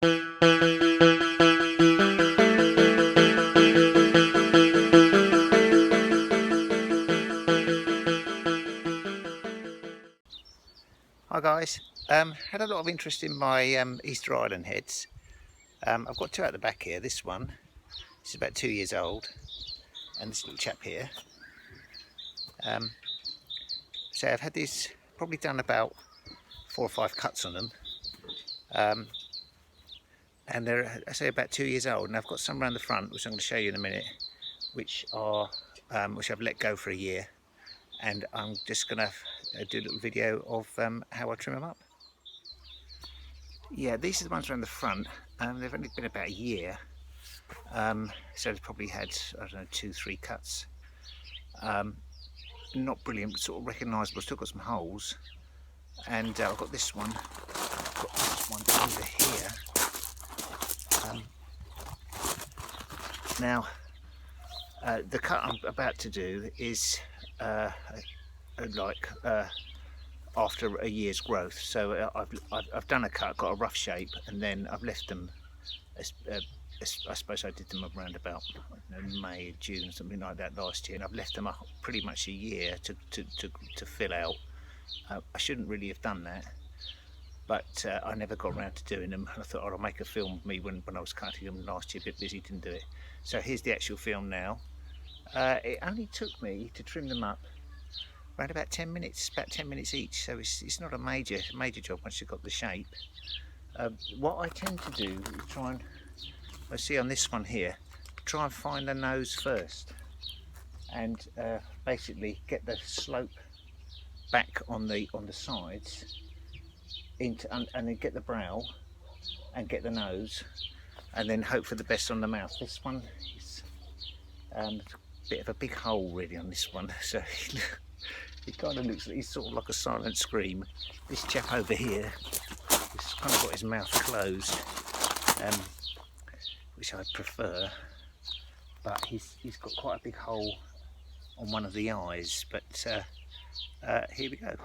Hi guys, had a lot of interest in my Easter Island heads. I've got two at the back here. This one, this is about 2 years old, and this little chap here. So I've had these, probably done about 4 or 5 cuts on them, and they're, I say, about 2 years old. And I've got some around the front, which I'm going to show you in a minute, which are which I've let go for a year, and I'm just going to do a little video of how I trim them up. Yeah, these are the ones around the front. They've only been about a year, so they've probably had, I don't know, 2-3 cuts. Not brilliant, but sort of recognisable. Still got some holes, and I've got this one. I've got this one over here. Now, the cut I'm about to do is after a year's growth. So I've done a cut, got a rough shape, and then I've left them. I suppose I did them around about May, June, something like that last year, and I've left them up pretty much a year to fill out. I shouldn't really have done that, but I never got around to doing them. I thought, oh, I'll make a film of me when I was cutting them last year, a bit busy, didn't do it. So here's the actual film now. It only took me to trim them up around about 10 minutes, about 10 minutes each, so it's not a major job once you've got the shape. What I tend to do is try and, I see on this one here, try and find the nose first, and basically get the slope back on the sides, and then get the brow and get the nose, and then hope for the best on the mouth. This one is a bit of a big hole really on this one, so it kind of looks, he's sort of like a silent scream. This chap over here, he's kind of got his mouth closed, which I prefer, but he's got quite a big hole on one of the eyes. But here we go.